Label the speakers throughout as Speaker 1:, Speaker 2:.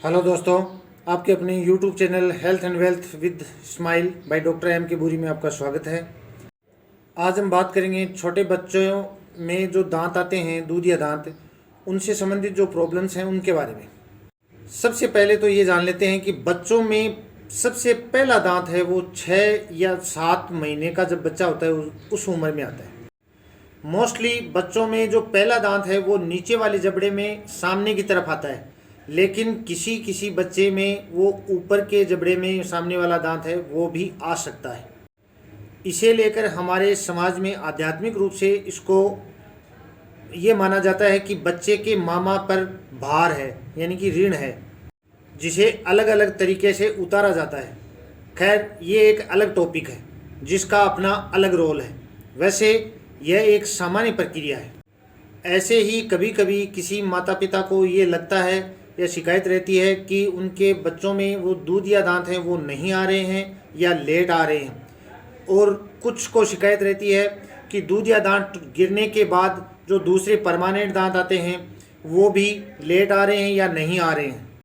Speaker 1: Hello दोस्तों, आपके अपने YouTube channel health and wealth with smile by doctor M K Buri में आपका स्वागत है। आज हम बात करेंगे छोटे बच्चों में जो दांत आते हैं, दूधिया दांत, उनसे संबंधित जो प्रॉब्लम्स हैं उनके बारे में। सबसे पहले तो ये जान लेते हैं कि बच्चों में सबसे पहला दांत है वो 6 या 7 महीने का जब बच्चा होता है उस उम्र में आता है। मोस्टली बच्चों में जो पहला दांत है वो नीचे वाले जबड़े में सामने की तरफ आता है, लेकिन किसी किसी बच्चे में वो ऊपर के जबड़े में सामने वाला दांत है वो भी आ सकता है। इसे लेकर हमारे समाज में आध्यात्मिक रूप से इसको ये माना जाता है कि बच्चे के मामा पर भार है, यानी कि ऋण है, जिसे अलग अलग तरीके से उतारा जाता है। खैर, ये एक अलग टॉपिक है जिसका अपना अलग रोल है। वैसे यह एक सामान्य प्रक्रिया है। ऐसे ही कभी कभी किसी माता पिता को ये लगता है या शिकायत रहती है कि उनके बच्चों में वो दूधिया दांत हैं वो नहीं आ रहे हैं या लेट आ रहे हैं, और कुछ को शिकायत रहती है कि दूधिया दांत गिरने के बाद जो दूसरे परमानेंट दांत आते हैं वो भी लेट आ रहे हैं या नहीं आ रहे हैं।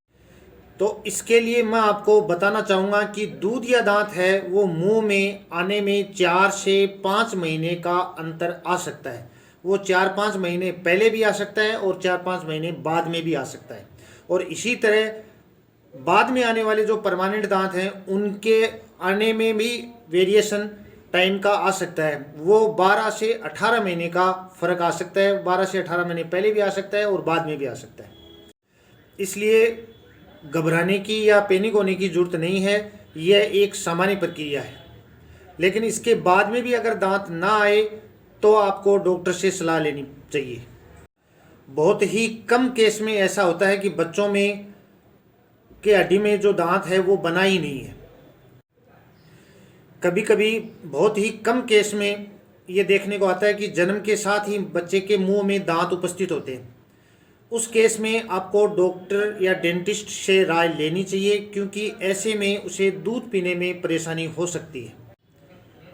Speaker 1: तो इसके लिए मैं आपको बताना चाहूँगा कि दूधिया दांत है वो मुंह में आने में 4 से 5 महीने का अंतर आ सकता है। वो 4-5 महीने पहले भी आ सकता है और 4-5 महीने बाद में भी आ सकता है। और इसी तरह बाद में आने वाले जो परमानेंट दांत हैं उनके आने में भी वेरिएशन टाइम का आ सकता है। वो 12 से 18 महीने का फ़र्क आ सकता है। 12 से 18 महीने पहले भी आ सकता है और बाद में भी आ सकता है। इसलिए घबराने की या पैनिक होने की ज़रूरत नहीं है। यह एक सामान्य प्रक्रिया है। लेकिन इसके बाद में भी अगर दांत ना आए तो आपको डॉक्टर से सलाह लेनी चाहिए। बहुत ही कम केस में ऐसा होता है कि बच्चों में के हड्डी में जो दांत है वो बना ही नहीं है। कभी कभी बहुत ही कम केस में ये देखने को आता है कि जन्म के साथ ही बच्चे के मुंह में दांत उपस्थित होते हैं। उस केस में आपको डॉक्टर या डेंटिस्ट से राय लेनी चाहिए, क्योंकि ऐसे में उसे दूध पीने में परेशानी हो सकती है।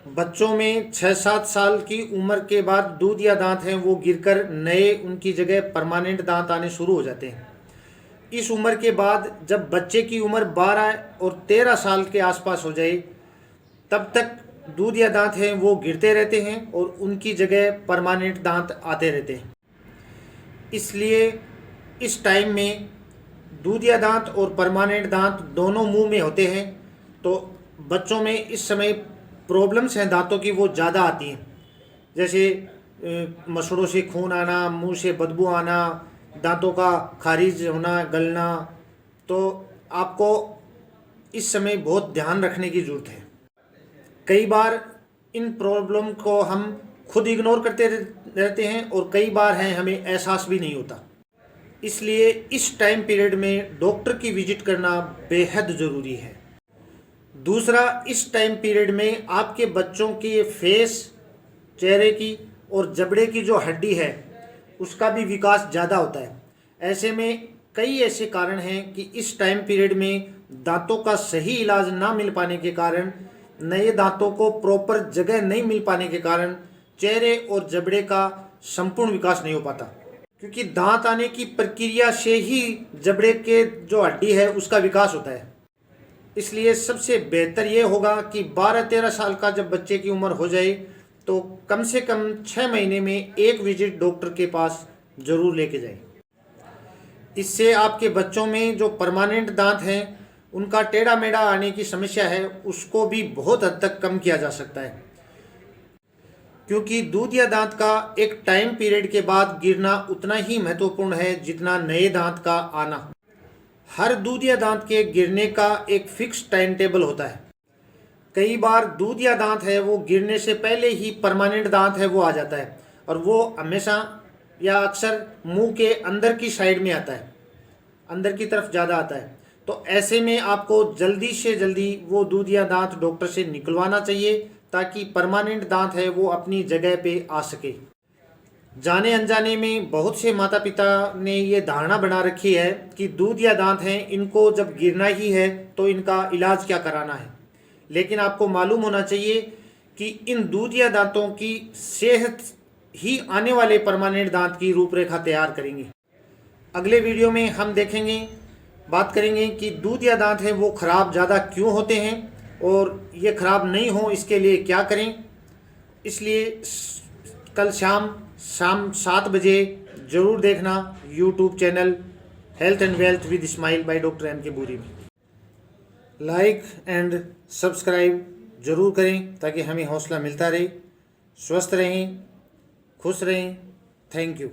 Speaker 1: बच्चों में 6-7 साल की उम्र के बाद दूधिया दांत हैं वो गिरकर नए उनकी जगह परमानेंट दांत आने शुरू हो जाते हैं। इस उम्र के बाद जब बच्चे की उम्र 12 और 13 साल के आसपास हो जाए तब तक दूधिया दांत हैं वो गिरते रहते हैं और उनकी जगह परमानेंट दांत आते रहते हैं। इसलिए इस टाइम में दूधिया दांत और परमानेंट दांत दोनों मुंह में होते हैं, तो बच्चों में इस समय प्रॉब्लम्स हैं दांतों की वो ज़्यादा आती हैं। जैसे मसूड़ों से खून आना, मुंह से बदबू आना, दांतों का खारिज होना, गलना। तो आपको इस समय बहुत ध्यान रखने की ज़रूरत है। कई बार इन प्रॉब्लम को हम खुद इग्नोर करते रहते हैं और कई बार हैं हमें एहसास भी नहीं होता। इसलिए इस टाइम पीरियड में डॉक्टर की विजिट करना बेहद ज़रूरी है। दूसरा, इस टाइम पीरियड में आपके बच्चों के फेस, चेहरे की और जबड़े की जो हड्डी है उसका भी विकास ज़्यादा होता है। ऐसे में कई ऐसे कारण हैं कि इस टाइम पीरियड में दांतों का सही इलाज ना मिल पाने के कारण, नए दांतों को प्रॉपर जगह नहीं मिल पाने के कारण चेहरे और जबड़े का संपूर्ण विकास नहीं हो पाता, क्योंकि दांत आने की प्रक्रिया से ही जबड़े के जो हड्डी है उसका विकास होता है। इसलिए सबसे बेहतर ये होगा कि 12-13 साल का जब बच्चे की उम्र हो जाए तो कम से कम 6 महीने में एक विजिट डॉक्टर के पास ज़रूर लेके जाएं। इससे आपके बच्चों में जो परमानेंट दांत हैं उनका टेढ़ा मेढ़ा आने की समस्या है उसको भी बहुत हद तक कम किया जा सकता है, क्योंकि दूधिया दांत का एक टाइम पीरियड के बाद गिरना उतना ही महत्वपूर्ण है जितना नए दांत का आना। हर दूधिया दांत के गिरने का एक फिक्स टाइम टेबल होता है। कई बार दूधिया दांत है वो गिरने से पहले ही परमानेंट दांत है वो आ जाता है, और वो हमेशा या अक्सर मुंह के अंदर की साइड में आता है, अंदर की तरफ ज़्यादा आता है। तो ऐसे में आपको जल्दी से जल्दी वो दूधिया दांत डॉक्टर से निकलवाना चाहिए ताकि परमानेंट दांत है वो अपनी जगह पे आ सके। जाने अनजाने में बहुत से माता पिता ने ये धारणा बना रखी है कि दूधिया दांत हैं, इनको जब गिरना ही है तो इनका इलाज क्या कराना है। लेकिन आपको मालूम होना चाहिए कि इन दूधिया दांतों की सेहत ही आने वाले परमानेंट दांत की रूपरेखा तैयार करेंगे। अगले वीडियो में हम देखेंगे बात करेंगे कि दूध या दांत है वो ख़राब ज़्यादा क्यों होते हैं और ये ख़राब नहीं हो इसके लिए क्या करें। इसलिए कल शाम 7 बजे ज़रूर देखना YouTube channel health and wealth with smile by doctor M K Buri में। लाइक एंड सब्सक्राइब ज़रूर करें ताकि हमें हौसला मिलता रहे। स्वस्थ रहें, खुश रहें। Thank you.